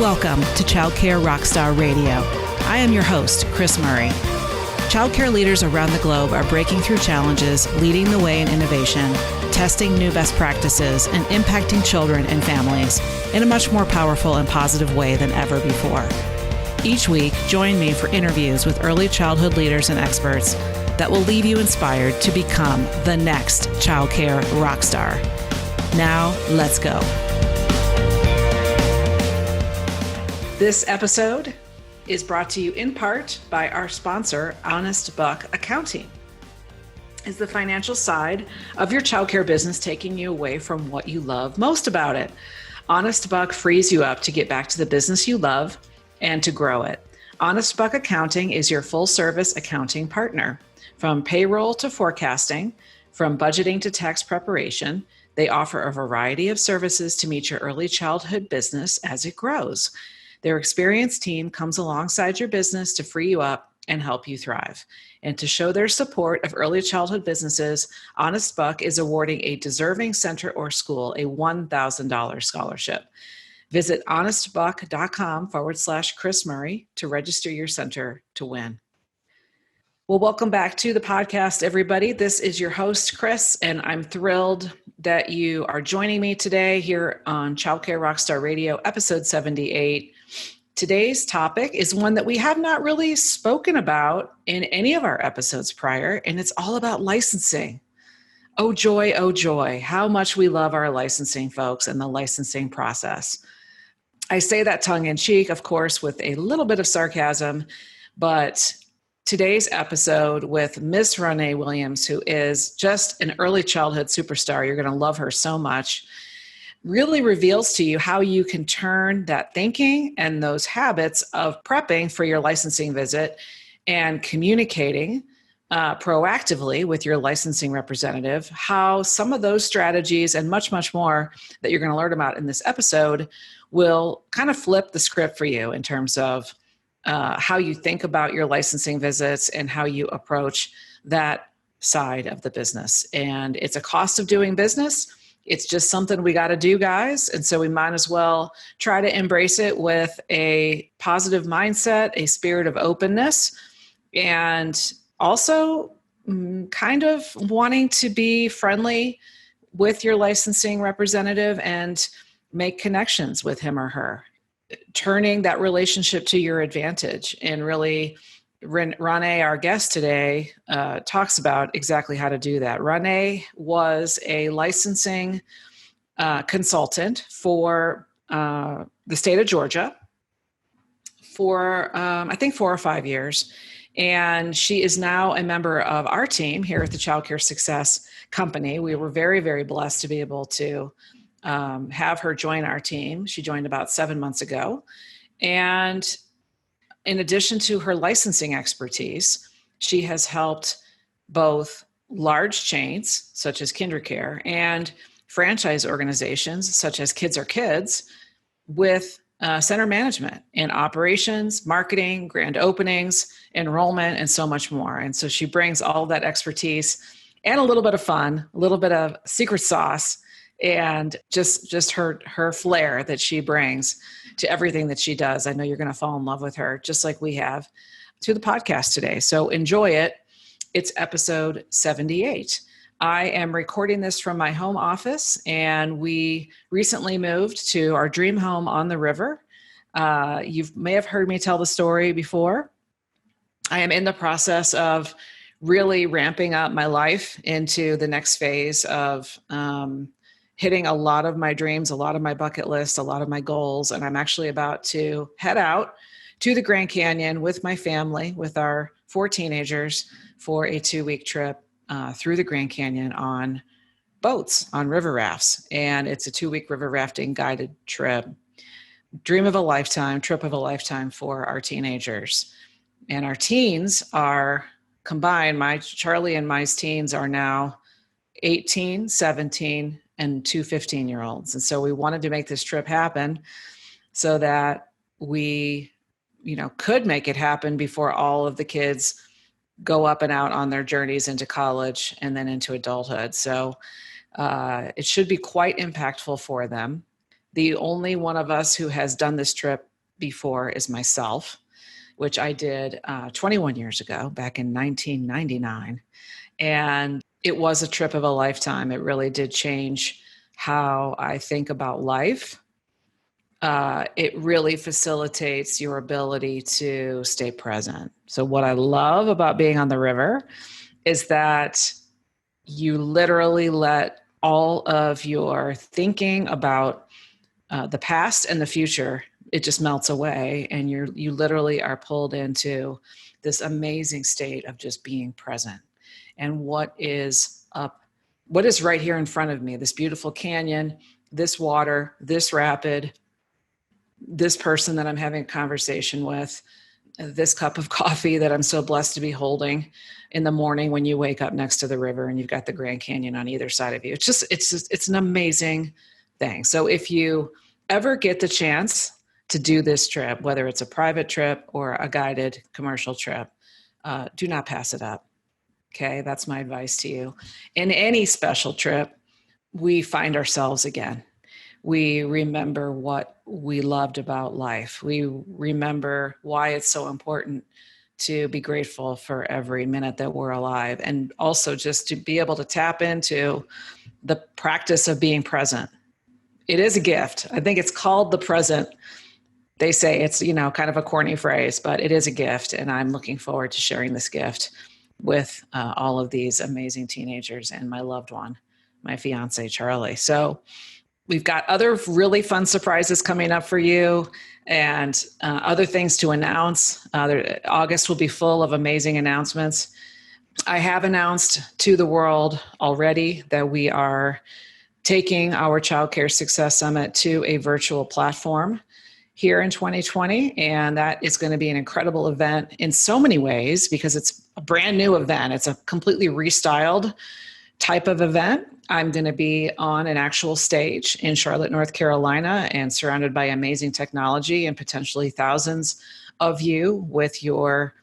Welcome to Childcare Rockstar Radio. I am your host, Chris Murray. Childcare leaders around the globe are breaking through challenges, leading the way in innovation, testing new best practices, and impacting children and families in a much more powerful and positive way than ever before. Each week, join me for interviews with early childhood leaders and experts that will leave you inspired to become the next childcare rockstar. Now, let's go. This episode is brought to you in part by our sponsor, Honest Buck Accounting. Is the financial side of your childcare business taking you away from what you love most about it? Honest Buck frees you up to get back to the business you love and to grow it. Honest Buck Accounting is your full-service accounting partner. From payroll to forecasting, from budgeting to tax preparation, they offer a variety of services to meet your early childhood business as it grows. Their experienced team comes alongside your business to free you up and help you thrive. And to show their support of early childhood businesses, Honest Buck is awarding a deserving center or school a $1,000 scholarship. Visit honestbuck.com/Chris Murray to register your center to win. Well, welcome back to the podcast, everybody. This is your host, Chris, and I'm thrilled that you are joining me today here on Childcare Rockstar Radio, episode 78. Today's topic is one that we have not really spoken about in any of our episodes prior, and it's all about licensing. Oh joy, how much we love our licensing folks and the licensing process. I say that tongue in cheek, of course, with a little bit of sarcasm, but today's episode with Miss Ronnae Williams, who is just an early childhood superstar, you're going to love her so much, really reveals to you how you can turn that thinking and those habits of prepping for your licensing visit and communicating proactively with your licensing representative, how some of those strategies and much, much more that you're going to learn about in this episode will kind of flip the script for you in terms of how you think about your licensing visits and how you approach that side of the business. And it's a cost of doing business. It's just something we got to do, guys. And so we might as well try to embrace it with a positive mindset, a spirit of openness, and also kind of wanting to be friendly with your licensing representative and make connections with him or her, turning that relationship to your advantage. And really, Ronnae, our guest today, talks about exactly how to do that. Ronnae was a licensing consultant for the state of Georgia for, I think, 4 or 5 years. And she is now a member of our team here at the Childcare Success Company. We were very, very blessed to be able to have her join our team. She joined about 7 months ago. And in addition to her licensing expertise, she has helped both large chains such as KinderCare and franchise organizations such as Kids Are Kids with center management and operations, marketing, grand openings, enrollment, and so much more. And so she brings all that expertise and a little bit of fun, a little bit of secret sauce, and just her flair that she brings to everything that she does. I know you're going to fall in love with her, just like we have, to the podcast today. So enjoy it. It's episode 78. I am recording this from my home office, and we recently moved to our dream home on the river. You may have heard me tell the story before. I am in the process of really ramping up my life into the next phase of hitting a lot of my dreams, a lot of my bucket list, a lot of my goals. And I'm actually about to head out to the Grand Canyon with my family, with our 4 teenagers, for a 2-week trip through the Grand Canyon on boats, on river rafts. And it's a 2-week river rafting guided trip. Dream of a lifetime, trip of a lifetime for our teenagers. And our teens are combined, Charlie and my teens are now 18, 17, and 2 15-year-olds. And so we wanted to make this trip happen so that we, could make it happen before all of the kids go up and out on their journeys into college and then into adulthood. So it should be quite impactful for them. The only one of us who has done this trip before is myself, which I did 21 years ago, back in 1999. And it was a trip of a lifetime. It really did change how I think about life. It really facilitates your ability to stay present. So what I love about being on the river is that you literally let all of your thinking about the past and the future, it just melts away, and you literally are pulled into this amazing state of just being present. And what is right here in front of me, this beautiful canyon, this water, this rapid, this person that I'm having a conversation with, this cup of coffee that I'm so blessed to be holding in the morning when you wake up next to the river and you've got the Grand Canyon on either side of you. It's an amazing thing. So if you ever get the chance to do this trip, whether it's a private trip or a guided commercial trip, do not pass it up. Okay. That's my advice to you. In any special trip, we find ourselves again. We remember what we loved about life. We remember why it's so important to be grateful for every minute that we're alive, and also just to be able to tap into the practice of being present. It is a gift. I think it's called the present. They say it's, kind of a corny phrase, but it is a gift. And I'm looking forward to sharing this gift with all of these amazing teenagers and my loved one, my fiance, Charlie. So we've got other really fun surprises coming up for you, and other things to announce. August will be full of amazing announcements. I have announced to the world already that we are taking our Child Care Success Summit to a virtual platform here in 2020. And that is going to be an incredible event in so many ways, because it's a brand new event. It's a completely restyled type of event. I'm going to be on an actual stage in Charlotte, North Carolina, and surrounded by amazing technology and potentially thousands of you with your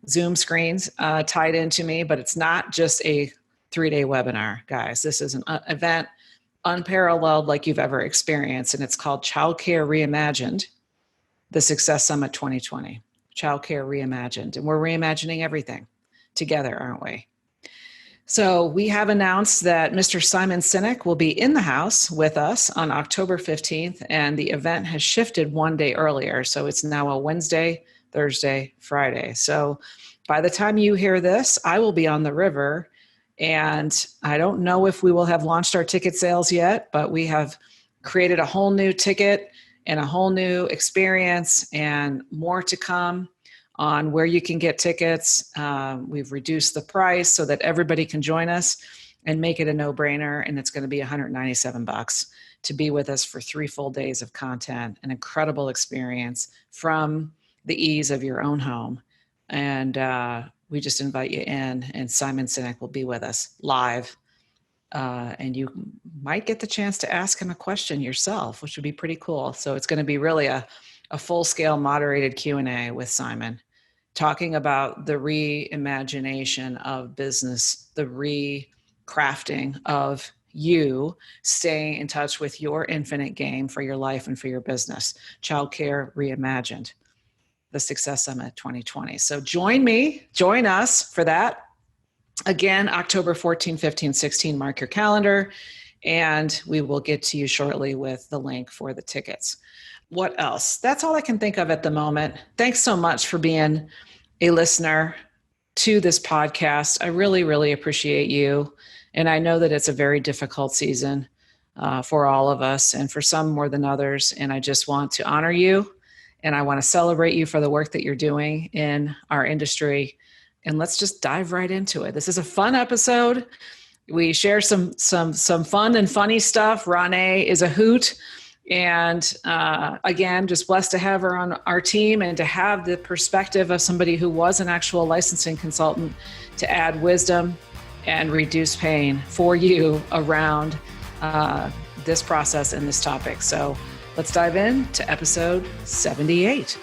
Zoom screens tied into me. But it's not just a 3-day webinar, guys. This is an event unparalleled like you've ever experienced, and it's called Child Care Reimagined, the Success Summit 2020. Child Care Reimagined. And we're reimagining everything together, aren't we? So we have announced that Mr. Simon Sinek will be in the house with us on October 15th, and the event has shifted one day earlier. So it's now a Wednesday, Thursday, Friday. So by the time you hear this, I will be on the river, and I don't know if we will have launched our ticket sales yet, but we have created a whole new ticket and a whole new experience, and more to come on where you can get tickets. We've reduced the price so that everybody can join us and make it a no-brainer. And it's going to be $197 to be with us for 3 full days of content, an incredible experience from the ease of your own home. And we just invite you in, and Simon Sinek will be with us live. And you might get the chance to ask him a question yourself, which would be pretty cool. So it's going to be really a full-scale moderated Q&A with Simon, talking about the reimagination of business, the recrafting of you staying in touch with your infinite game for your life and for your business. Child Care Reimagined, the Success Summit 2020. So join us for that. Again, October 14, 15, 16, mark your calendar, and we will get to you shortly with the link for the tickets. What else? That's all I can think of at the moment. Thanks so much for being a listener to this podcast. I really, really appreciate you. And I know that it's a very difficult season for all of us, and for some more than others. And I just want to honor you, and I want to celebrate you for the work that you're doing in our industry. And let's just dive right into it. This is a fun episode. We share some fun and funny stuff. Ronnae is a hoot. And again, just blessed to have her on our team, and to have the perspective of somebody who was an actual licensing consultant to add wisdom and reduce pain for you around this process and this topic. So let's dive in to episode 78.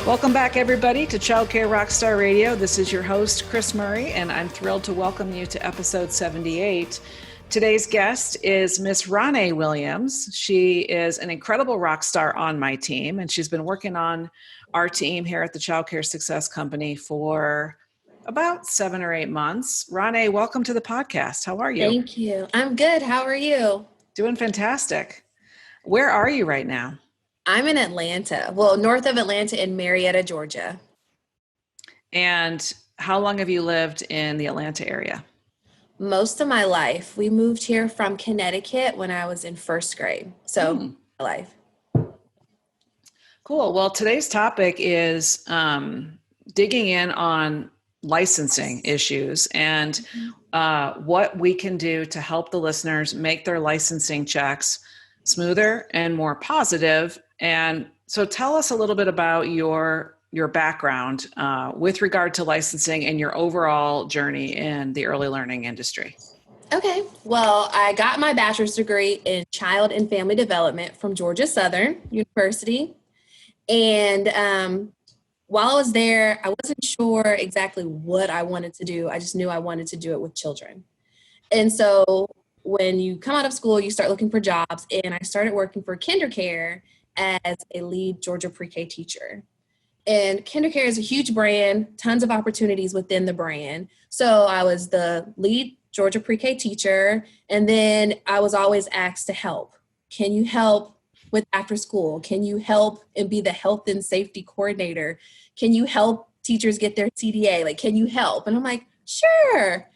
Welcome back, everybody, to Child Care Rockstar Radio. This is your host, Chris Murray, and I'm thrilled to welcome you to episode 78. Today's guest is Miss Ronnae Williams. She is an incredible rock star on my team, and she's been working on our team here at the Child Care Success Company for about 7 or 8 months. Ronnae, welcome to the podcast. How are you? Thank you. I'm good. How are you? Doing fantastic. Where are you right now? I'm in Atlanta. Well, north of Atlanta in Marietta, Georgia. And how long have you lived in the Atlanta area? Most of my life. We moved here from Connecticut when I was in first grade. So my life. Cool. Well, today's topic is digging in on licensing issues and what we can do to help the listeners make their licensing checks smoother and more positive. And so tell us a little bit about your background with regard to licensing and your overall journey in the early learning industry. Okay. Well, I got my bachelor's degree in child and family development from Georgia Southern University. And while I was there, I wasn't sure exactly what I wanted to do. I just knew I wanted to do it with children. And so when you come out of school, you start looking for jobs. And I started working for KinderCare as a lead Georgia pre-K teacher. And KinderCare is a huge brand, tons of opportunities within the brand. So I was the lead Georgia pre-K teacher. And then I was always asked to help. Can you help with after school? Can you help and be the health and safety coordinator? Can you help teachers get their CDA? Like, can you help? And I'm like, sure.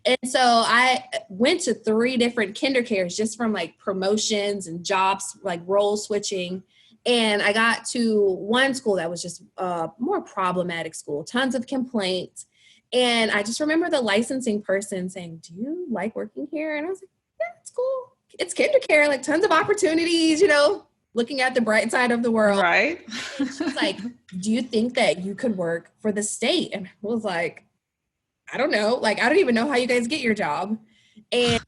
And so I went to 3 different KinderCares just from like promotions and jobs, like role switching. And I got to one school that was just a more problematic school, tons of complaints. And I just remember the licensing person saying, do you like working here? And I was like, yeah, it's cool. It's KinderCare, like tons of opportunities, looking at the bright side of the world. Right. And she was like, do you think that you could work for the state? And I was like, I don't know. Like, I don't even know how you guys get your job. And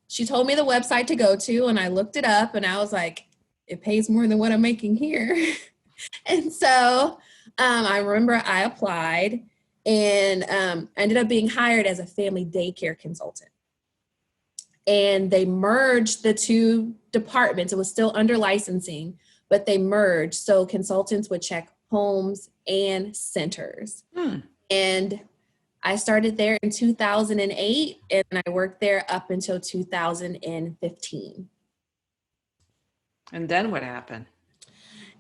she told me the website to go to, and I looked it up, and I was like, it pays more than what I'm making here. And so I remember I applied and ended up being hired as a family daycare consultant. And they merged the 2 departments. It was still under licensing, but they merged. So consultants would check homes and centers. And I started there in 2008, and I worked there up until 2015. And then what happened?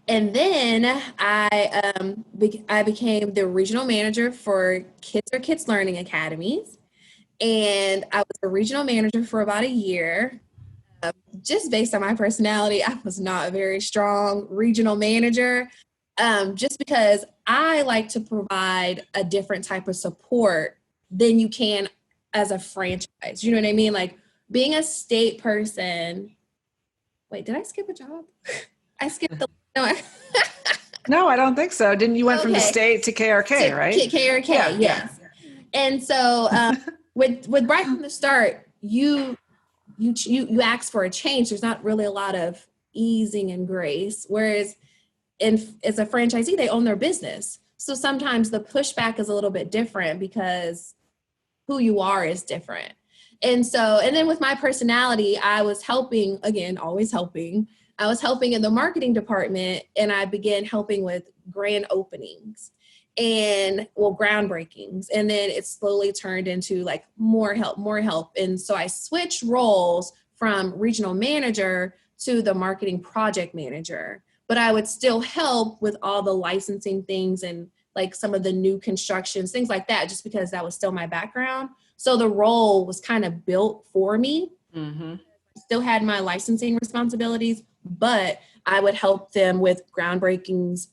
And then I became the regional manager for Kids Learning Academies. And I was a regional manager for about a year. Just based on my personality, I was not a very strong regional manager, just because I like to provide a different type of support than you can as a franchise. You know what I mean? Like being a state person. Wait, did I skip a job? I skipped the... No, I don't think so. Didn't you went from the state to KRK, right? KRK, yes. Yeah. And so with right from the start, you ask for a change. There's not really a lot of easing and grace. Whereas as a franchisee, they own their business. So sometimes the pushback is a little bit different because who you are is different. And then with my personality, I was helping, again, always helping. I was helping in the marketing department, and I began helping with grand openings and groundbreakings. And then it slowly turned into like more help. And so I switched roles from regional manager to the marketing project manager, but I would still help with all the licensing things and like some of the new constructions, things like that, just because that was still my background. So the role was kind of built for me. Mm-hmm. Still had my licensing responsibilities, but I would help them with groundbreakings,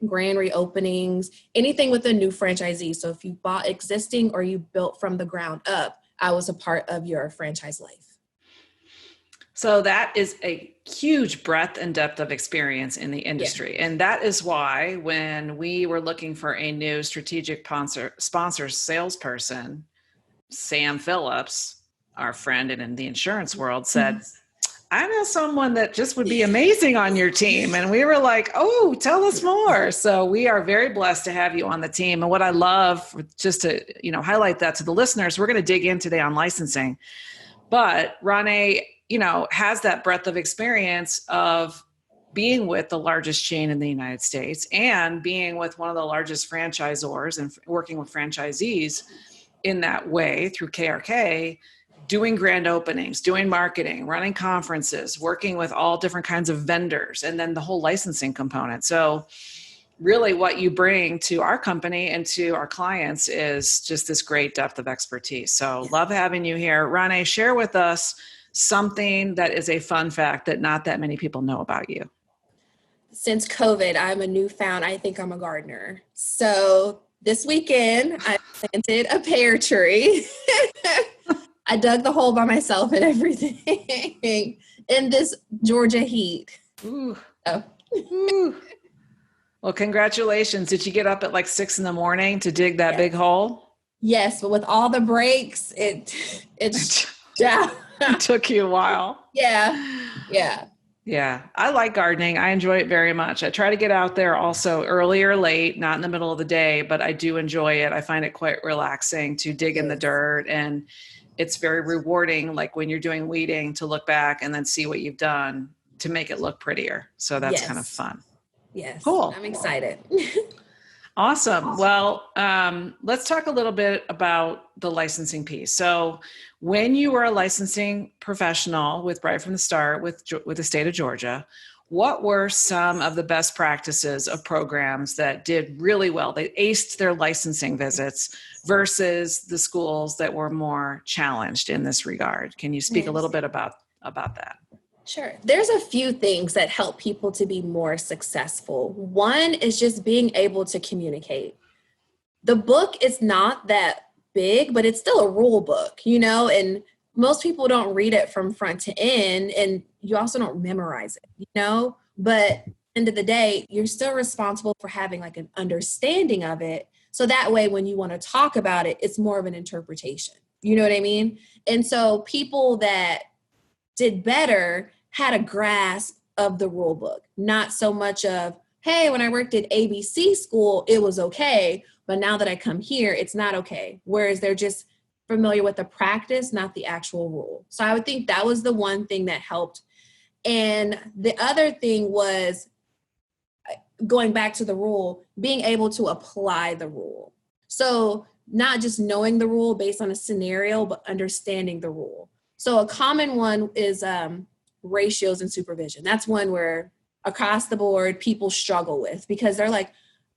grand reopenings, anything with a new franchisee. So if you bought existing or you built from the ground up, I was a part of your franchise life. So that is a huge breadth and depth of experience in the industry. Yeah. And that is why when we were looking for a new strategic sponsor salesperson, Sam Phillips, our friend in the insurance world, said, I know someone that just would be amazing on your team. And we were like, oh, tell us more. So we are very blessed to have you on the team. And what I love, just to highlight that to the listeners, we're going to dig in today on licensing. But Ronnae, has that breadth of experience of being with the largest chain in the United States and being with one of the largest franchisors and working with franchisees in that way through KRK, doing grand openings, doing marketing, running conferences, working with all different kinds of vendors, and then the whole licensing component. So really what you bring to our company and to our clients is just this great depth of expertise. So love having you here. Ronnae, share with us something that is a fun fact that not that many people know about you. Since COVID, I think I'm a gardener. So this weekend, I planted a pear tree. I dug the hole by myself and everything in this Georgia heat. Ooh. Oh. Ooh. Well, congratulations. Did you get up at like 6 a.m. to dig that big hole? Yes, but with all the breaks, it's yeah. It took you a while. Yeah. Yeah. I like gardening. I enjoy it very much. I try to get out there also early or late, not in the middle of the day, but I do enjoy it. I find it quite relaxing to dig in the dirt, and it's very rewarding, like when you're doing weeding, to look back and then see what you've done to make it look prettier. So that's kind of fun. Yes. Cool. I'm excited. Awesome. Well, let's talk a little bit about the licensing piece. So when you were a licensing professional right from the start with the state of Georgia, what were some of the best practices of programs that did really well? They aced their licensing visits versus the schools that were more challenged in this regard. Can you speak a little bit about that? Sure. There's a few things that help people to be more successful. One is just being able to communicate. The book is not that big, but it's still a rule book, and most people don't read it from front to end, and you also don't memorize it, but at the end of the day, you're still responsible for having like an understanding of it. So that way, when you want to talk about it, it's more of an interpretation. You know what I mean? And so people that did better had a grasp of the rule book, not so much of, hey, when I worked at ABC school, it was okay, but now that I come here, it's not okay. Whereas they're just familiar with the practice, not the actual rule. So I would think that was the one thing that helped. And the other thing was, going back to the rule, being able to apply the rule. So not just knowing the rule based on a scenario, but understanding the rule. So a common one is ratios and supervision. That's one where across the board people struggle with, because they're like,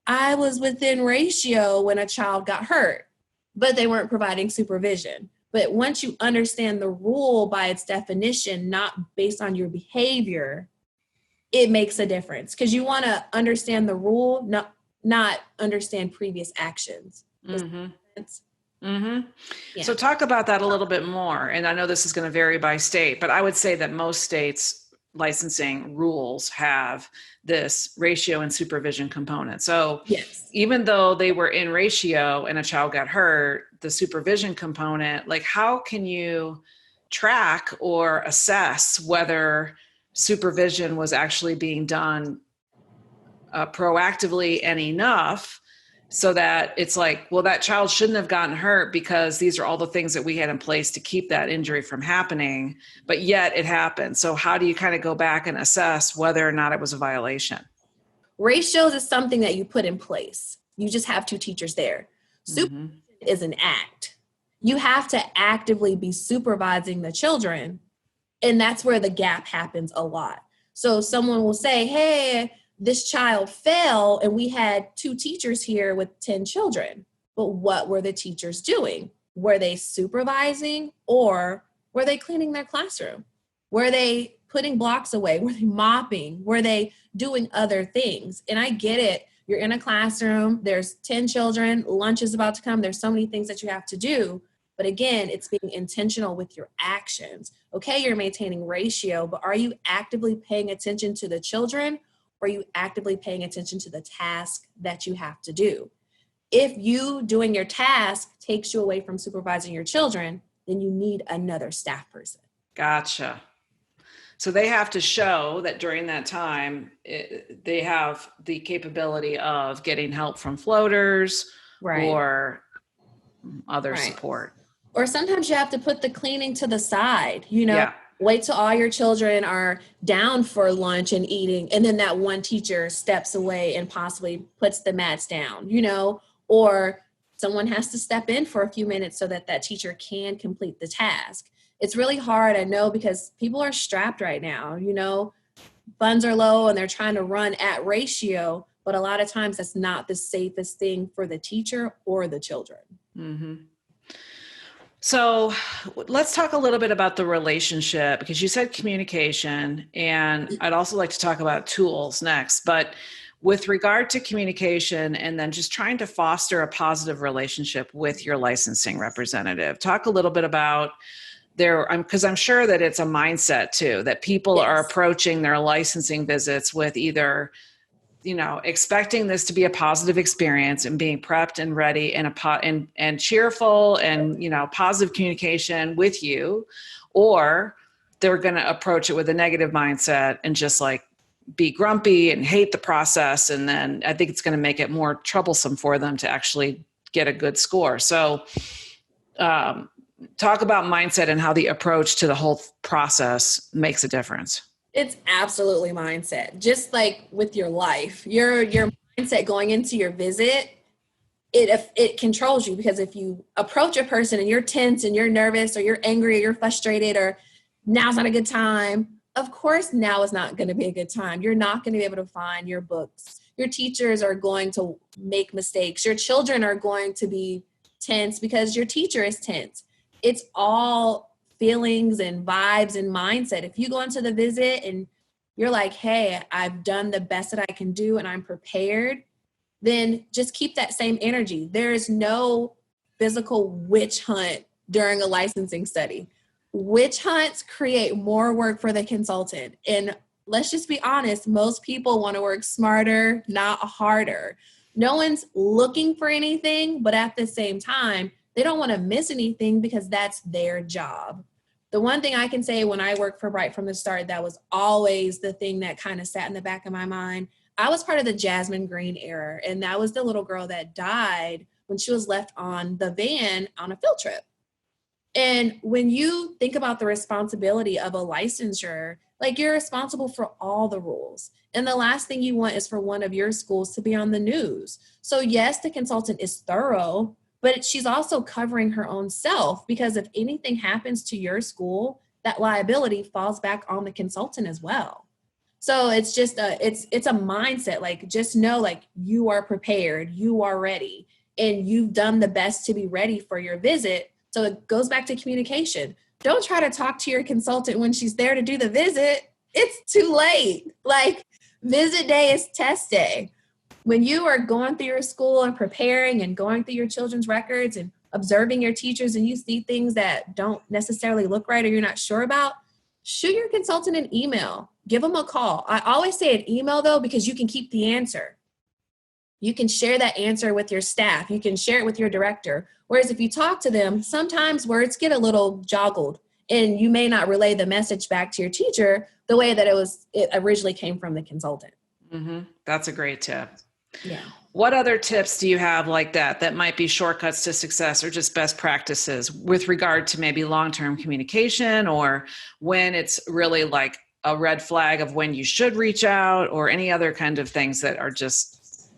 I was within ratio when a child got hurt, but they weren't providing supervision. But once you understand the rule by its definition, not based on your behavior, it makes a difference, because you want to understand the rule, not understand previous actions. Mm-hmm. Yeah. So talk about that a little bit more. And I know this is going to vary by state, but I would say that most states' licensing rules have this ratio and supervision component. So even though they were in ratio and a child got hurt, the supervision component, like how can you track or assess whether supervision was actually being done proactively and enough, so that it's like, well, that child shouldn't have gotten hurt because these are all the things that we had in place to keep that injury from happening, but yet it happened. So how do you kind of go back and assess whether or not it was a violation? Ratios is something that you put in place. You just have two teachers there. Supervision is an act. You have to actively be supervising the children, and that's where the gap happens a lot. So someone will say, hey, this child fell and we had two teachers here with 10 children. But what were the teachers doing? Were they supervising, or were they cleaning their classroom? Were they putting blocks away? Were they mopping? Were they doing other things? And I get it. You're in a classroom. There's 10 children. Lunch is about to come. There's so many things that you have to do. But again, it's being intentional with your actions. Okay, you're maintaining ratio, but are you actively paying attention to the children? Or are you actively paying attention to the task that you have to do? If you doing your task takes you away from supervising your children, then you need another staff person. Gotcha. So they have to show that during that time, they have the capability of getting help from floaters or other support. Or sometimes you have to put the cleaning to the side, Yeah. wait till all your children are down for lunch and eating. And then that one teacher steps away and possibly puts the mats down, or someone has to step in for a few minutes so that that teacher can complete the task. It's really hard, I know, because people are strapped right now, funds are low and they're trying to run at ratio, but a lot of times that's not the safest thing for the teacher or the children. Mm-hmm. So let's talk a little bit about the relationship, because you said communication, and I'd also like to talk about tools next. But with regard to communication and then just trying to foster a positive relationship with your licensing representative, talk a little bit about because I'm sure that it's a mindset too, that people are approaching their licensing visits with either expecting this to be a positive experience and being prepped and ready and cheerful and, positive communication with you, or they're going to approach it with a negative mindset and just like be grumpy and hate the process. And then I think it's going to make it more troublesome for them to actually get a good score. So, talk about mindset and how the approach to the whole process makes a difference. It's absolutely mindset. Just like with your life, your mindset going into your visit, it controls you, because if you approach a person and you're tense and you're nervous or you're angry or you're frustrated or now's not a good time, of course now is not going to be a good time. You're not going to be able to find your books. Your teachers are going to make mistakes. Your children are going to be tense because your teacher is tense. It's all feelings and vibes and mindset. If you go into the visit and you're like, hey, I've done the best that I can do and I'm prepared, then just keep that same energy. There is no physical witch hunt during a licensing study. Witch hunts create more work for the consultant. And let's just be honest, most people want to work smarter, not harder. No one's looking for anything, but at the same time, they don't want to miss anything because that's their job. The one thing I can say when I worked for Bright from the start, that was always the thing that kind of sat in the back of my mind. I was part of the Jasmine Green era, and that was the little girl that died when she was left on the van on a field trip. And when you think about the responsibility of a licensure, like you're responsible for all the rules. And the last thing you want is for one of your schools to be on the news. So yes, the consultant is thorough, but she's also covering her own self, because if anything happens to your school, that liability falls back on the consultant as well. So it's just it's a mindset. Like, just know, like, you are prepared, you are ready, and you've done the best to be ready for your visit. So it goes back to communication. Don't try to talk to your consultant when she's there to do the visit. It's too late. Like, visit day is test day. When you are going through your school and preparing and going through your children's records and observing your teachers, and you see things that don't necessarily look right or you're not sure about, shoot your consultant an email. Give them a call. I always say an email, though, because you can keep the answer. You can share that answer with your staff. You can share it with your director. Whereas if you talk to them, sometimes words get a little joggled and you may not relay the message back to your teacher the way that it originally came from the consultant. Mm-hmm. That's a great tip. Yeah. What other tips do you have like that might be shortcuts to success or just best practices with regard to maybe long-term communication, or when it's really like a red flag of when you should reach out, or any other kind of things that are just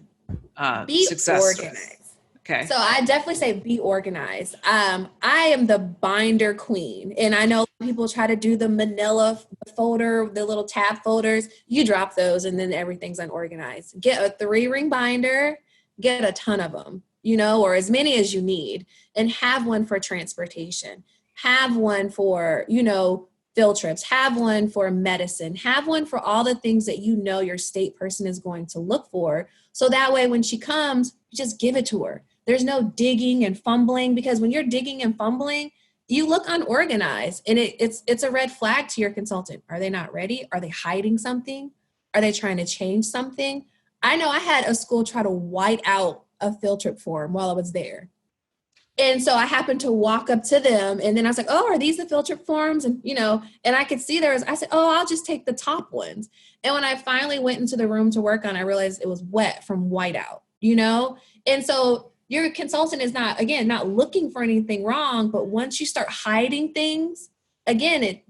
be success? Organized. Okay. So I definitely say be organized. I am the binder queen, and I know people try to do the manila folder, the little tab folders. You drop those and then everything's unorganized. Get a 3-ring binder, get a ton of them, or as many as you need, and have one for transportation. Have one for, field trips. Have one for medicine. Have one for all the things that your state person is going to look for. So that way when she comes, you just give it to her. There's no digging and fumbling, because when you're digging and fumbling, you look unorganized, and it's a red flag to your consultant. Are they not ready? Are they hiding something? Are they trying to change something? I know I had a school try to white out a field trip form while I was there. And so I happened to walk up to them, and then I was like, oh, are these the field trip forms? And, and I could see I said, oh, I'll just take the top ones. And when I finally went into the room to work on, I realized it was wet from whiteout, And so your consultant is not, again, not looking for anything wrong, but once you start hiding things, again,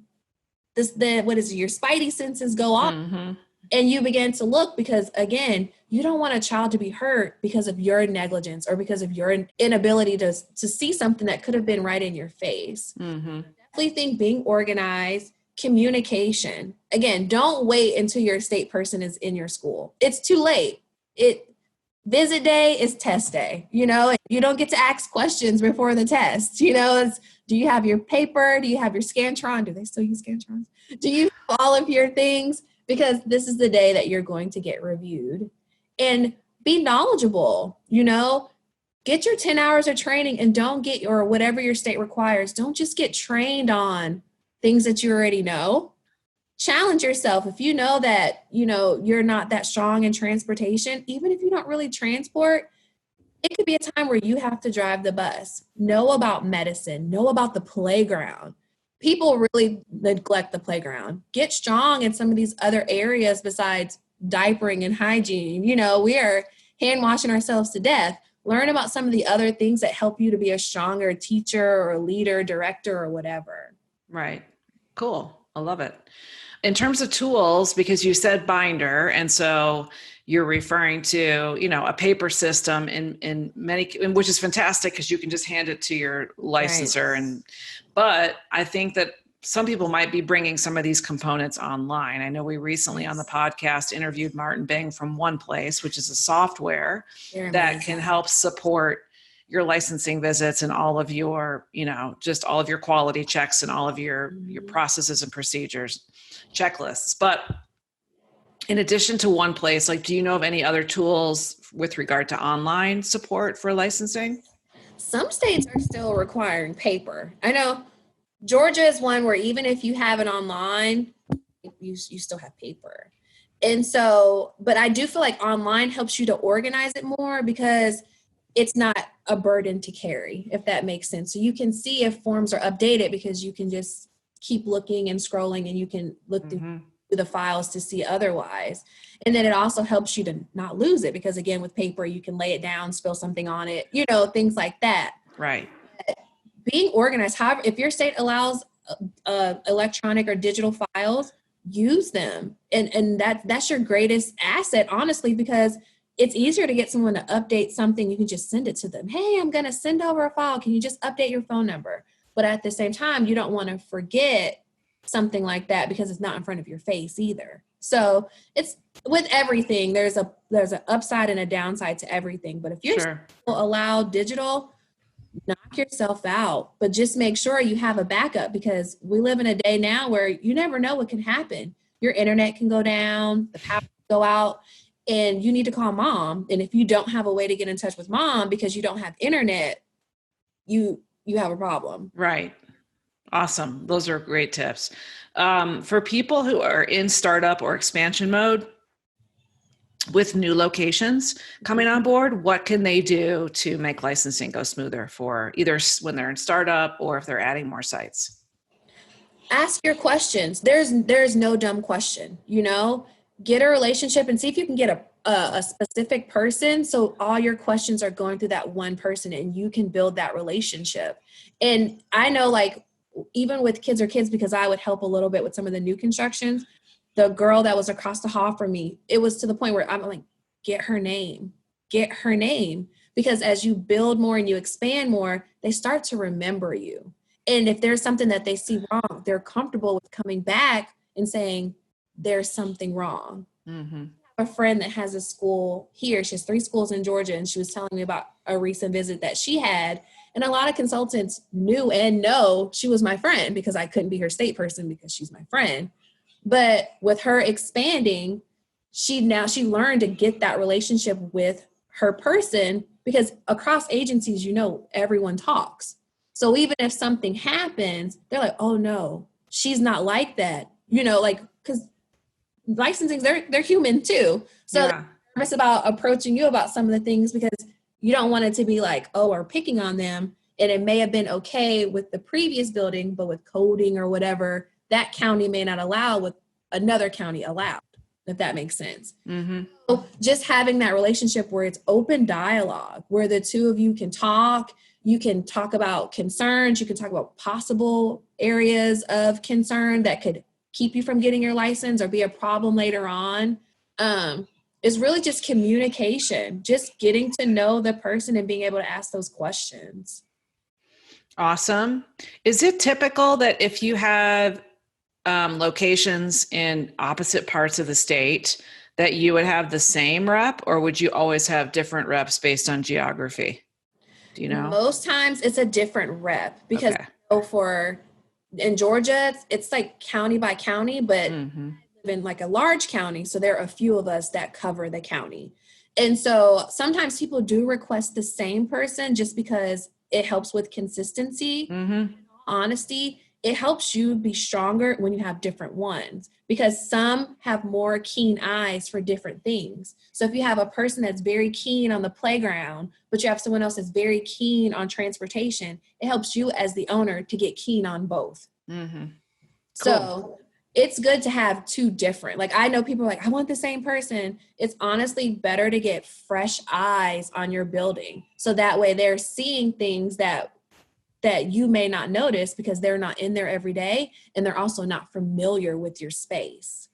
your spidey senses go off. Mm-hmm. And you begin to look because, again, you don't want a child to be hurt because of your negligence or because of your inability to see something that could have been right in your face. Mm-hmm. Definitely think being organized, communication. Again, don't wait until your state person is in your school. It's too late. Visit day is test day, you don't get to ask questions before the test. Do you have your paper? Do you have your Scantron? Do they still use Scantrons? Do you have all of your things? Because this is the day that you're going to get reviewed. And be knowledgeable, get your 10 hours of training and or whatever your state requires. Don't just get trained on things that you already know. Challenge yourself. If you know that, you're not that strong in transportation, even if you don't really transport, it could be a time where you have to drive the bus. Know about medicine, know about the playground. People really neglect the playground. Get strong in some of these other areas besides diapering and hygiene. We are hand washing ourselves to death. Learn about some of the other things that help you to be a stronger teacher or a leader, director, or whatever. Right. Cool. I love it. In terms of tools, because you said binder, and so you're referring to, a paper system in many, which is fantastic because you can just hand it to your licensor. Right. But I think that some people might be bringing some of these components online. I know we recently on the podcast interviewed Martin Bing from One Place, which is a software that can help support your licensing visits and all of your, just all of your quality checks and all of your processes and procedures, checklists. But in addition to One Place, do you know of any other tools with regard to online support for licensing? Some states are still requiring paper. I know Georgia is one where even if you have it online, you still have paper. And so, but I do feel like online helps you to organize it more because it's not a burden to carry, if that makes sense. So you can see if forms are updated because you can just keep looking and scrolling and you can look through the files to see otherwise. And then it also helps you to not lose it because, again, with paper, you can lay it down, spill something on it, things like that. Right. Being organized, however, if your state allows electronic or digital files, use them. And that's your greatest asset, honestly, because it's easier to get someone to update something. You can just send it to them. Hey, I'm going to send over a file. Can you just update your phone number? But at the same time, you don't want to forget something like that because it's not in front of your face either. So it's with everything, there's an upside and a downside to everything. But if you're still allowed digital, knock yourself out, but just make sure you have a backup because we live in a day now where you never know what can happen. Your internet can go down, the power can go out, and you need to call mom. And if you don't have a way to get in touch with mom because you don't have internet, you have a problem. Right. Awesome. Those are great tips. For people who are in startup or expansion mode with new locations coming on board, what can they do to make licensing go smoother for either when they're in startup or if they're adding more sites? Ask your questions. There's no dumb question, get a relationship and see if you can get a specific person. So all your questions are going through that one person and you can build that relationship. And I know even with kids, because I would help a little bit with some of the new constructions, the girl that was across the hall from me, it was to the point where I'm like, get her name. Because as you build more and you expand more, they start to remember you. And if there's something that they see wrong, they're comfortable with coming back and saying, there's something wrong. Mm-hmm. I have a friend that has a school here. She has 3 schools in Georgia. And she was telling me about a recent visit that she had. And a lot of consultants knew and know she was my friend because I couldn't be her state person because she's my friend. But with her expanding, she learned to get that relationship with her person because across agencies, everyone talks. So even if something happens, they're like, oh no, she's not like that. Because licensing, they're human too. So they're nervous about approaching you about some of the things because you don't want it to be like, oh, we're picking on them. And it may have been okay with the previous building, but with coding or whatever, that county may not allow what another county allowed. if that makes sense. Mm-hmm. So just having that relationship where it's open dialogue, where the two of you can talk about concerns, you can talk about possible areas of concern that could keep you from getting your license or be a problem later on. Is really just communication, just getting to know the person and being able to ask those questions. Awesome. Is it typical that if you have locations in opposite parts of the state that you would have the same rep, or would you always have different reps based on geography? Do you know? Most times it's a different rep because in Georgia, it's like county by county, but Mm-hmm. in like a large county, so there are a few of us that cover the county. And so sometimes people do request the same person just because it helps with consistency. Mm-hmm. Honesty, it helps you be stronger when you have different ones because some have more keen eyes for different things. So if you have a person that's very keen on the playground, but you have someone else that's very keen on transportation, it helps you as the owner to get keen on both. Mm-hmm. Cool. So it's good to have two different, like I know people are like, I want the same person. It's honestly better to get fresh eyes on your building. So that way they're seeing things that you may not notice because they're not in there every day. And they're also not familiar with your space.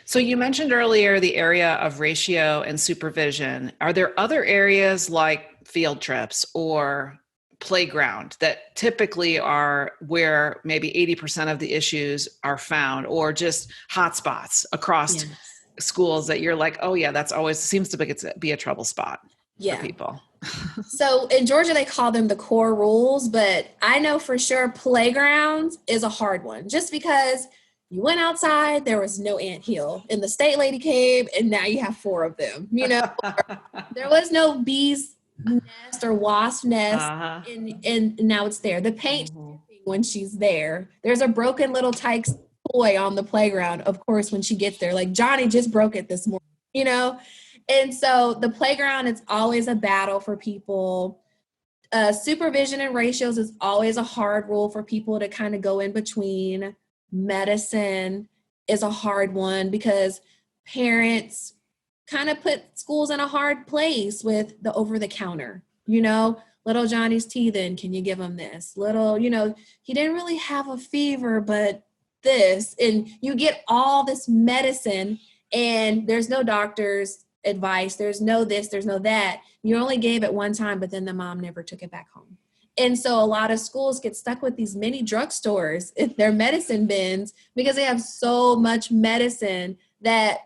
So you mentioned earlier the area of ratio and supervision. Are there other areas like field trips or playground that typically are where maybe 80% of the issues are found, or just hotspots across schools that you're like, oh yeah, that's always seems to be a trouble spot for people? So in Georgia, they call them the core rules, but I know for sure playgrounds is a hard one just because you went outside, there was no anthill and the state lady came and now you have 4 of them, there was no bees nest or wasp nest and now it's there. The paint when she's there, there's a broken little Tyke's toy on the playground. Of course, when she gets there, like Johnny just broke it this morning, And so the playground, it's always a battle for people. Supervision and ratios is always a hard rule for people to kind of go in between. Medicine is a hard one because parents kind of put schools in a hard place with the over-the-counter, little Johnny's teething, can you give him this? Little, he didn't really have a fever, but this, and you get all this medicine and there's no doctor's advice. There's no this, there's no that. You only gave it one time, but then the mom never took it back home. And so a lot of schools get stuck with these mini drugstores in their medicine bins because they have so much medicine that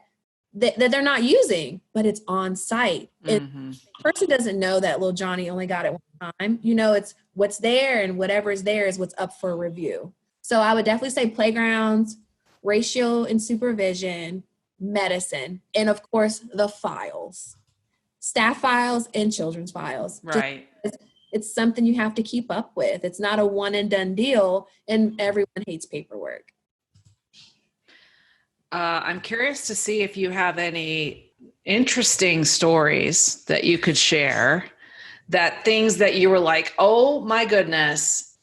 they're not using, but it's on site. And the person doesn't know that little Johnny only got it one time. It's what's there, and whatever is there is what's up for review. So I would definitely say playgrounds, ratio and supervision, medicine, and of course the files, staff files and children's files. Right. It's something you have to keep up with. It's not a one and done deal, and everyone hates paperwork. I'm curious to see if you have any interesting stories that you could share, that things that you were like, oh my goodness,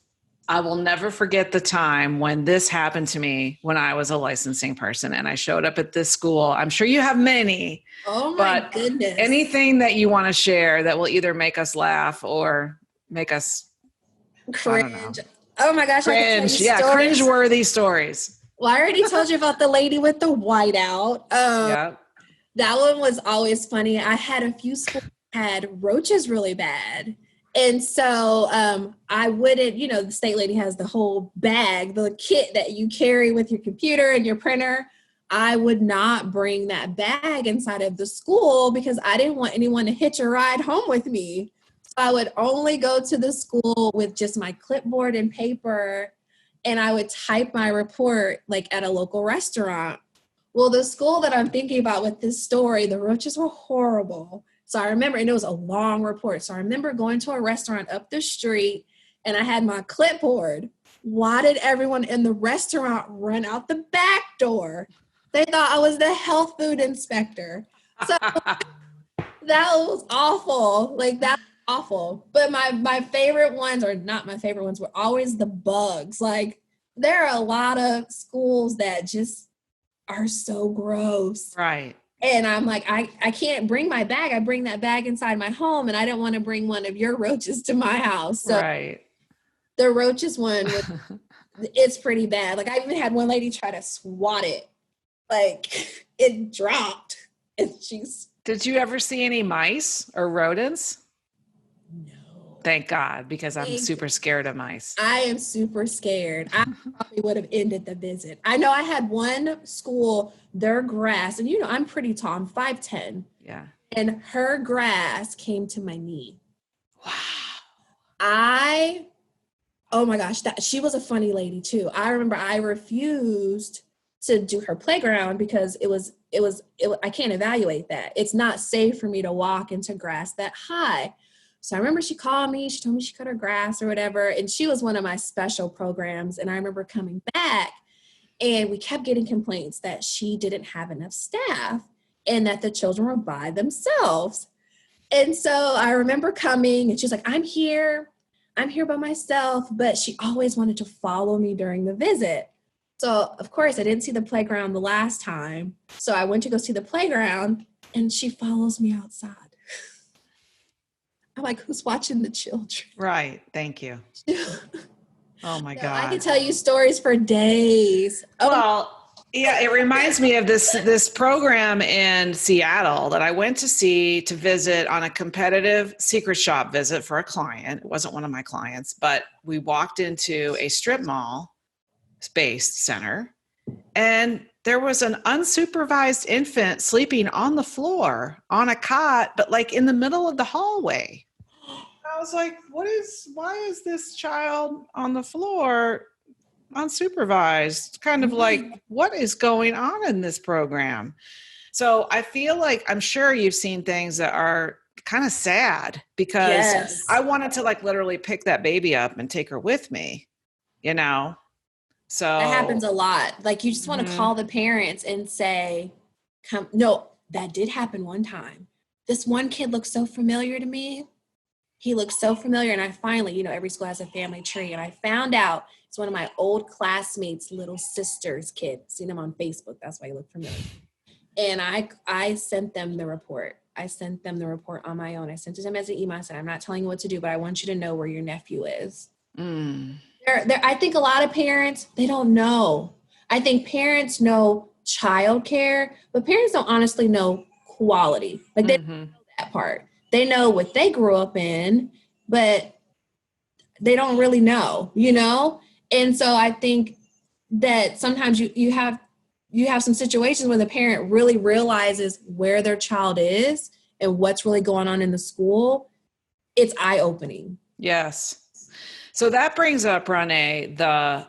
I will never forget the time when this happened to me when I was a licensing person and I showed up at this school. I'm sure you have many. Oh my goodness. Anything that you want to share that will either make us laugh or make us cringe. Oh my gosh. Cringe. Yeah. Cringe-worthy stories. Well, I already told you about the lady with the whiteout. That one was always funny. I had a few schools that had roaches really bad. And so I wouldn't, the state lady has the whole bag, the kit that you carry with your computer and your printer. I would not bring that bag inside of the school because I didn't want anyone to hitch a ride home with me. So I would only go to the school with just my clipboard and paper, and I would type my report like at a local restaurant. Well, the school that I'm thinking about with this story, the roaches were horrible. So I remember, and it was a long report. So I remember going to a restaurant up the street and I had my clipboard. Why did everyone in the restaurant run out the back door? They thought I was the health food inspector. So that was awful. Like that was awful. But my favorite ones, or not my favorite ones, were always the bugs. Like there are a lot of schools that just are so gross. Right. And I'm like, I can't bring my bag. I bring that bag inside my home, and I don't want to bring one of your roaches to my house. So Right. the roaches one, it's pretty bad. Like I even had one lady try to swat it. Like it dropped. And she's... Did you ever see any mice or rodents? No. Thank God, because I'm super scared of mice. I am super scared. I probably would have ended the visit. I know I had one school, their grass, and I'm pretty tall, I'm 5'10". Yeah. And her grass came to my knee. Wow. Oh my gosh, she was a funny lady too. I remember I refused to do her playground because I can't evaluate that. It's not safe for me to walk into grass that high. So I remember she called me, she told me she cut her grass or whatever. And she was one of my special programs. And I remember coming back and we kept getting complaints that she didn't have enough staff and that the children were by themselves. And so I remember coming and she's like, I'm here by myself, but she always wanted to follow me during the visit. So of course I didn't see the playground the last time. So I went to go see the playground and she follows me outside. I'm like, who's watching the children? Right. Thank you. Oh my God. I could tell you stories for days. Well, yeah, it reminds me of this program in Seattle that I went to visit on a competitive secret shop visit for a client. It wasn't one of my clients, but we walked into a strip mall space center and there was an unsupervised infant sleeping on the floor on a cot, but like in the middle of the hallway. I was like, why is this child on the floor unsupervised? Kind of like, what is going on in this program? So I feel like, I'm sure you've seen things that are kind of sad because I wanted to like literally pick that baby up and take her with me, So that happens a lot. Like you just want to call the parents and say, no, that did happen one time. This one kid looks so familiar to me. He looks so familiar. And I finally, every school has a family tree. And I found out it's one of my old classmates' little sister's kid. Seen him on Facebook. That's why he looked familiar. And I sent them the report. I sent them the report on my own. I sent it to them as an email. I said, I'm not telling you what to do, but I want you to know where your nephew is. I think a lot of parents, they don't know. I think parents know childcare, but parents don't honestly know quality. Like they don't know that part. They know what they grew up in, but they don't really know, And so I think that sometimes you have some situations where the parent really realizes where their child is and what's really going on in the school. It's eye-opening. Yes. So that brings up, Ronnae, the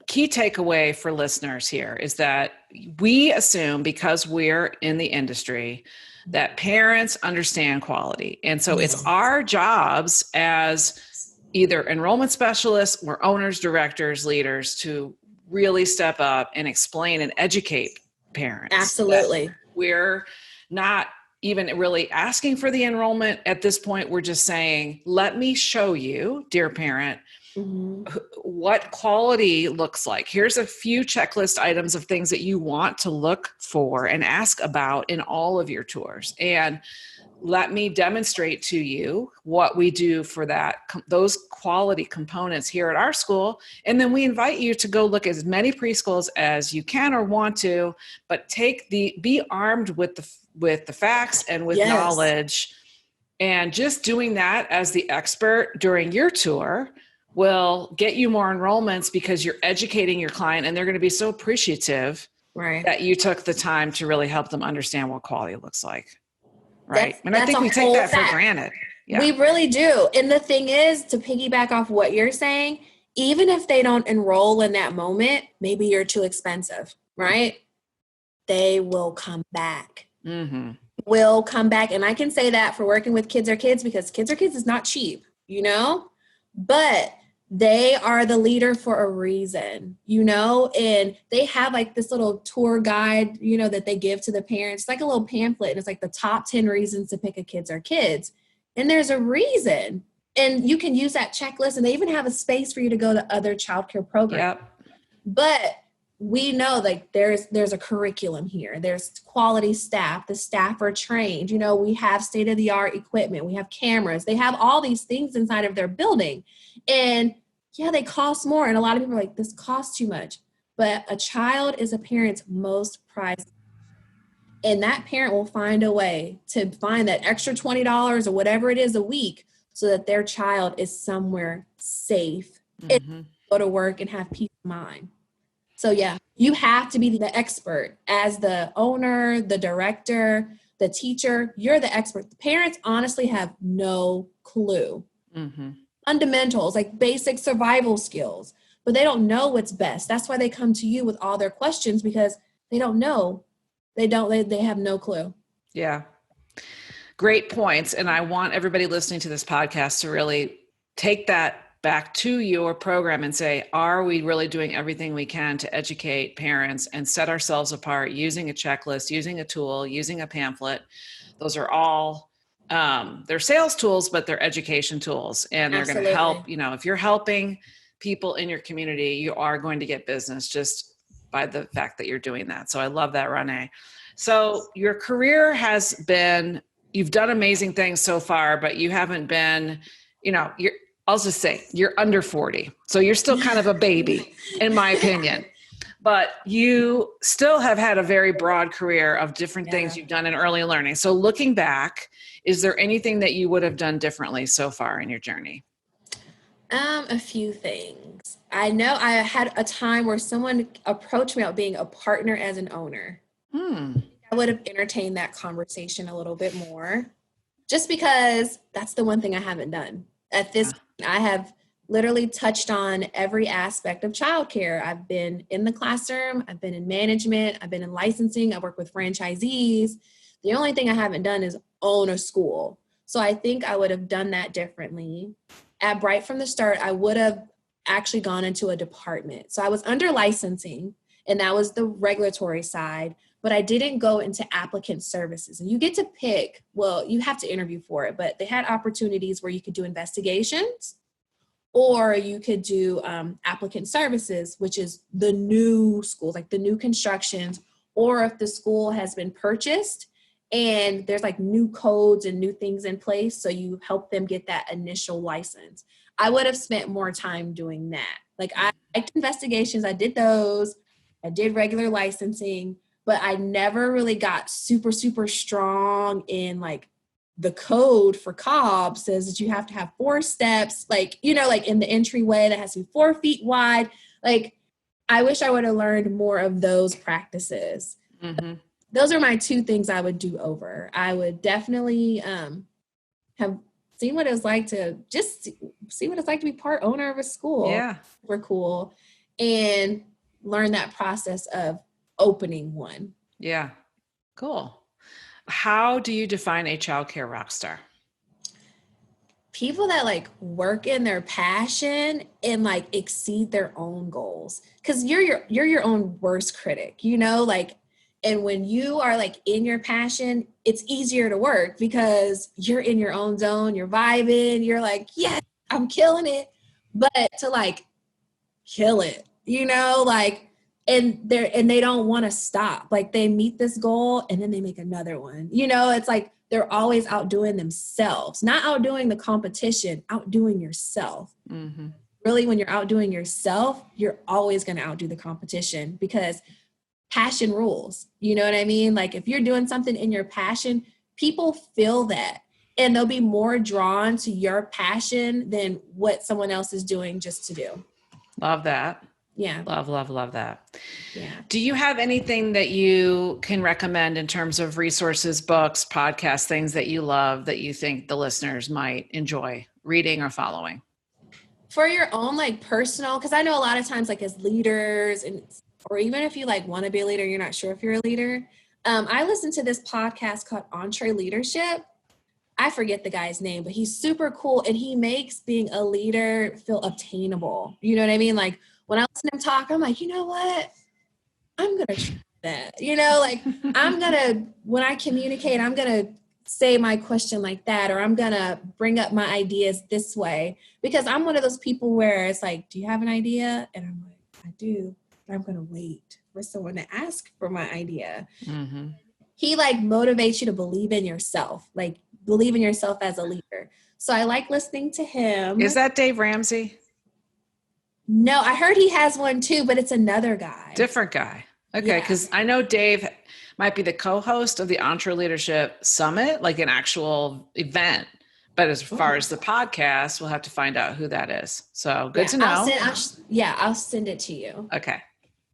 key takeaway for listeners here is that we assume, because we're in the industry, that parents understand quality. And so it's our jobs as either enrollment specialists or owners, directors, leaders to really step up and explain and educate parents. Absolutely. We're not even really asking for the enrollment at this point. We're just saying, let me show you, dear parent, what quality looks like. Here's a few checklist items of things that you want to look for and ask about in all of your tours. And let me demonstrate to you what we do for those quality components here at our school. And then we invite you to go look at as many preschools as you can or want to, but be armed with the facts and with knowledge. And just doing that as the expert during your tour will get you more enrollments because you're educating your client and they're going to be so appreciative that you took the time to really help them understand what quality looks like. Right. And I think we take that for granted. Yeah. We really do. And the thing is, to piggyback off what you're saying, even if they don't enroll in that moment, maybe you're too expensive, right? They will come back. Will come back. And I can say that for working with Kids Are Kids, because Kids Are Kids is not cheap, but they are the leader for a reason, and they have like this little tour guide, that they give to the parents. It's like a little pamphlet, and it's like the top 10 reasons to pick a Kids Are Kids. And there's a reason, and you can use that checklist, and they even have a space for you to go to other childcare programs. But we know like there's a curriculum here. There's quality staff. The staff are trained. We have state-of-the-art equipment. We have cameras. They have all these things inside of their building. And yeah, they cost more. And a lot of people are like, this costs too much. But a child is a parent's most prized. And that parent will find a way to find that extra $20 or whatever it is a week so that their child is somewhere safe and go to work and have peace of mind. So yeah, you have to be the expert as the owner, the director, the teacher. You're the expert. The parents honestly have no clue. Fundamentals, like basic survival skills, but they don't know what's best. That's why they come to you with all their questions, because they don't know. They have no clue. Yeah. Great points. And I want everybody listening to this podcast to really take that back to your program and say, are we really doing everything we can to educate parents and set ourselves apart using a checklist, using a tool, using a pamphlet? Those are all, they're sales tools, but they're education tools. And they're going to help, if you're helping people in your community, you are going to get business just by the fact that you're doing that. So I love that, Ronnae. So your career has been, you've done amazing things so far, but you haven't been, I'll just say you're under 40. So you're still kind of a baby, in my opinion. But you still have had a very broad career of different things you've done in early learning. So looking back, is there anything that you would have done differently so far in your journey? A few things. I know I had a time where someone approached me about being a partner as an owner. I would have entertained that conversation a little bit more, just because that's the one thing I haven't done. At this point, I have literally touched on every aspect of childcare. I've been in the classroom, I've been in management, I've been in licensing, I work with franchisees. The only thing I haven't done is own a school. So I think I would have done that differently. Right from the start, I would have actually gone into a department. So I was under licensing, and that was the regulatory side, but I didn't go into applicant services. And you get to pick, well, you have to interview for it, but they had opportunities where you could do investigations, or you could do applicant services, which is the new schools, like the new constructions, or if the school has been purchased and there's like new codes and new things in place, so you help them get that initial license. I would have spent more time doing that. Like I liked investigations, I did those, I did regular licensing, but I never really got super, super strong in like the code for Cobb says that you have to have 4 steps, like, like in the entryway that has to be 4 feet wide. Like, I wish I would have learned more of those practices. Those are my 2 things I would do over. I would definitely have seen what it was like to just see what it's like to be part owner of a school. Yeah. We're cool. And learn that process of opening one. Yeah. Cool. How do you define a childcare rock star? People that like work in their passion and like exceed their own goals. Cause you're your own worst critic, and when you are like in your passion, it's easier to work because you're in your own zone, you're vibing, you're like, yes, I'm killing it. But to like kill it, and they don't want to stop. Like they meet this goal and then they make another one. It's like they're always outdoing themselves, not outdoing the competition, outdoing yourself. Really, when you're outdoing yourself, you're always going to outdo the competition because passion rules. You know what I mean? Like if you're doing something in your passion, people feel that and they'll be more drawn to your passion than what someone else is doing just to do. Love that. Yeah. Love that. Yeah. Do you have anything that you can recommend in terms of resources, books, podcasts, things that you love that you think the listeners might enjoy reading or following? For your own like personal, because I know a lot of times like as leaders or even if you like want to be a leader, you're not sure if you're a leader. I listened to this podcast called EntreLeadership. I forget the guy's name, but he's super cool and he makes being a leader feel obtainable. You know what I mean? Like when I listen to him talk, I'm like, you know what? I'm going to try that. When I communicate, I'm going to say my question like that, or I'm going to bring up my ideas this way, because I'm one of those people where it's like, do you have an idea? And I'm like, I do. but I'm going to wait for someone to ask for my idea. Mm-hmm. He like motivates you to believe in yourself, like believe in yourself as a leader. So I like listening to him. Is that Dave Ramsey? No, I heard he has one too, but it's another guy. Different guy. Okay, because I know Dave might be the co-host of the Entre Leadership Summit, like an actual event. But as far as the podcast, we'll have to find out who that is. So good to know. I'll send it to you. Okay.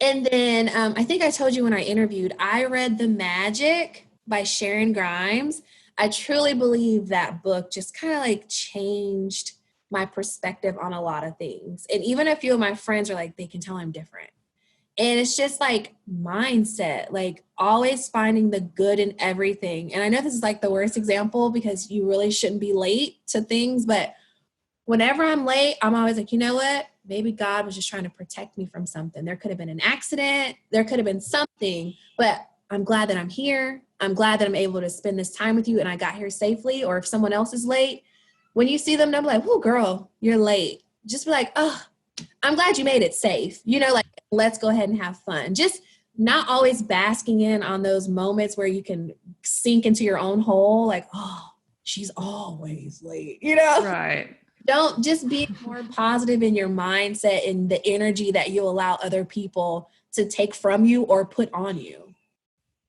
And then I think I told you when I interviewed, I read The Magic by Sharon Grimes. I truly believe that book just kind of like changed my perspective on a lot of things. And even a few of my friends are like, they can tell I'm different. And it's just like mindset, like always finding the good in everything. And I know this is like the worst example because you really shouldn't be late to things. But whenever I'm late, I'm always like, you know what? Maybe God was just trying to protect me from something. There could have been an accident. There could have been something. But I'm glad that I'm here. I'm glad that I'm able to spend this time with you and I got here safely. Or if someone else is late, when you see them, they'll be like, oh, girl, you're late. Just be like, oh, I'm glad you made it safe. You know, like, let's go ahead and have fun. Just not always basking in on those moments where you can sink into your own hole. Like, oh, she's always late, you know? Right. Don't just be more positive in your mindset and the energy that you allow other people to take from you or put on you.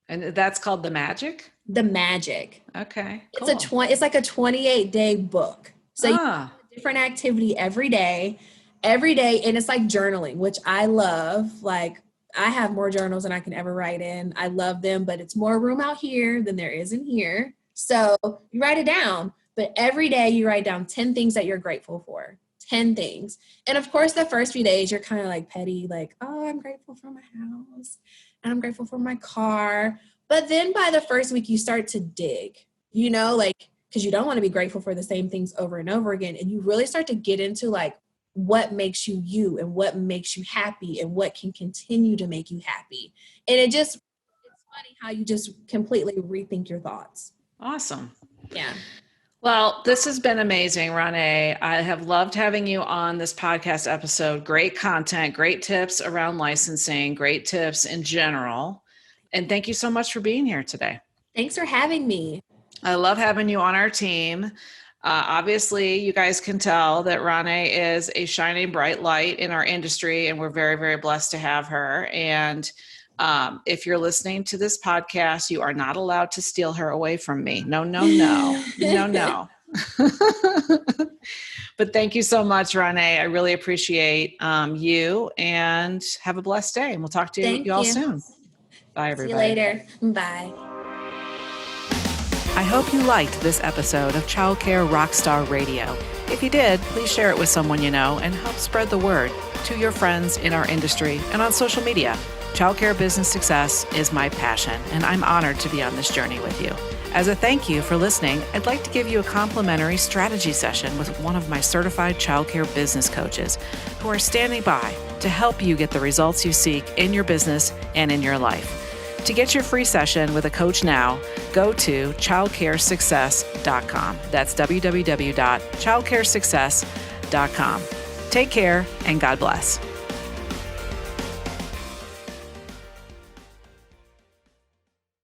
And that's called The Magic? The Magic. Okay. Cool. It's like a 28-day book. So you do a different activity every day. And it's like journaling, which I love. Like I have more journals than I can ever write in. I love them, but it's more room out here than there is in here. So you write it down, but every day you write down 10 things that you're grateful for, 10 things. And of course, the first few days you're kind of like petty, like, oh, I'm grateful for my house and I'm grateful for my car. But then by the first week you start to dig, you know, like, because you don't want to be grateful for the same things over and over again. And you really start to get into like, what makes you you and what makes you happy and what can continue to make you happy. And it's funny how you just completely rethink your thoughts. Awesome. Yeah. Well, this has been amazing, Ronnae. I have loved having you on this podcast episode. Great content, great tips around licensing, great tips in general. And thank you so much for being here today. Thanks for having me. I love having you on our team. Obviously, you guys can tell that Ronnae is a shining bright light in our industry, and we're very, very blessed to have her. And if you're listening to this podcast, you are not allowed to steal her away from me. No. But thank you so much, Ronnae. I really appreciate you, and have a blessed day. And we'll talk to you all soon. Bye, everybody. See you later. Bye. I hope you liked this episode of Childcare Rockstar Radio. If you did, please share it with someone you know and help spread the word to your friends in our industry and on social media. Childcare business success is my passion, and I'm honored to be on this journey with you. As a thank you for listening, I'd like to give you a complimentary strategy session with one of my certified childcare business coaches who are standing by to help you get the results you seek in your business and in your life. To get your free session with a coach now, go to childcaresuccess.com. That's www.childcaresuccess.com. Take care and God bless.